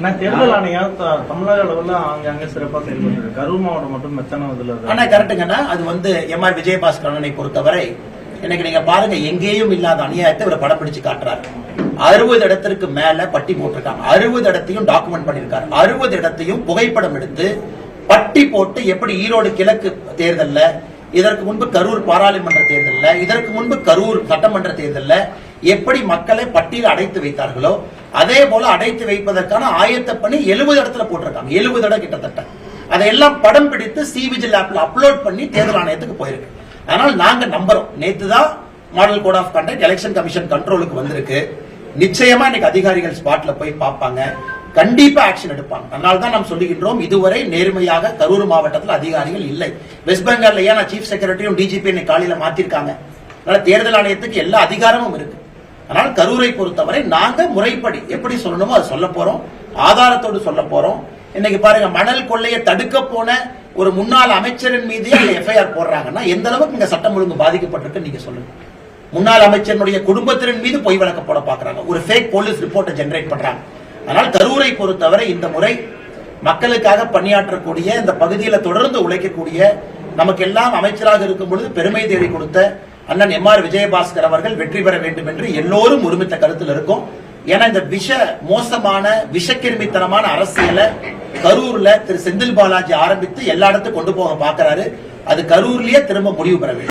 தேர்தல் ஆணையம் தமிழக அளவில் அங்கங்க சிறப்பாக செயல்பட்டு கரூர் மாவட்டம் மட்டும் மெத்தன ஆனா கரெக்டுங்கண்ணா. அது எம்ஆர் விஜயபாஸ்கர் அண்ணனை பொறுத்தவரை இன்னைக்கு நீங்க பாருங்க, எங்கேயும் இல்லாத அநியாயத்தை ஒரு படம் பிடிச்சு காட்டுறாரு. 60 இடத்திற்கு மேல பட்டி போட்டிருக்காங்க. 60 இடத்தையும் டாக்குமெண்ட் பண்ணிருக்காரு. 60 இடத்தையும் புகைப்படம் எடுத்து பட்டி போட்டு, எப்படி ஈரோடு கிழக்கு தேர்தல்ல, இதற்கு முன்பு கரூர் பாராளுமன்ற தேர்தல்ல, இதற்கு முன்பு கரூர் சட்டமன்ற தேர்தல்ல எப்படி மக்களை பட்டியல் அடைத்து வைத்தார்களோ அதே போல அடைத்து வைப்பதற்கான ஆயத்த பணி 70 இடத்துல போட்டிருக்காங்க. 70 இடம் கிட்டத்தட்ட. அதையெல்லாம் படம் பிடித்து சிவிஜில் ஆப்ல அப்லோட் பண்ணி தேர்தல் ஆணையத்துக்கு போயிருக்கு. அதனால நாங்க நம்புறோம். நேத்து தான் model code of conduct election commission கண்ட்ரோலுக்கு வந்திருக்கு. நிச்சயமா இன்னைக்கு அதிகாரிகள் ஸ்பாட்ல போய் பார்ப்பாங்க, கண்டிப்பா ஆக்ஷன் எடுப்பாங்க. அதனால தான் நாம் சொல்லுகின்றோம், இதுவரை நேர்மையாக கரூர் மாவட்டத்தில் அதிகாரிகள் இல்லை. வெஸ்ட் பெங்கால்ல ஏன் சீஃப் செக்ரட்டரியும் டிஜிபி இன்னைக்கு காலையில மாத்திருக்காங்க. அதனால தேர்தல் ஆணையத்துக்கு எல்லா அதிகாரமும் இருக்கு. அதனால கரூரை பொறுத்தவரை நாங்க முறைப்படி எப்படி சொல்லணுமோ அதை சொல்ல போறோம், ஆதாரத்தோடு சொல்ல போறோம். இன்னைக்கு பாருங்க, மணல் கொள்ளையை தடுக்க போன ஒரு முன்னாள் அமைச்சரின் மீது எஃப்ஐஆர் போடுறாங்கன்னா எந்த அளவுக்கு இங்க சட்டம் ஒழுங்கு பாதிக்கப்பட்டிருக்கு நீங்க சொல்லுங்க. முன்னாள் அமைச்சருடைய குடும்பத்தின் மீது பொய் வழக்கு போட பாக்குறாங்க, ஒரு ஃபேக் போலீஸ் ரிப்போர்ட்டை ஜெனரேட் பண்றாங்க. ஆனால் கரூரை பொறுத்தவரை இந்த முறை மக்களுக்காக பணியாற்றக்கூடிய, இந்த பகுதியில் தொடர்ந்து உழைக்கக்கூடிய, நமக்கு எல்லாம் அமைச்சராக இருக்கும் பொழுது பெருமை தேடி கொடுத்த அண்ணன் எம்ஆர் விஜயபாஸ்கர் அவர்கள் வெற்றி பெற வேண்டும் என்று எல்லோரும் ஒருமித்த கருத்தில் இருக்கும். ஏன்னா இந்த மோசமான விஷக்கிருமித்தனமான அரசியலை கரூர்ல திரு செந்தில் பாலாஜி ஆரம்பித்து எல்லா இடத்துக்கும் கொண்டு போக பாக்குறாரு. அது கரூர்லயே திரும்ப முடிவு பெற வேண்டும்.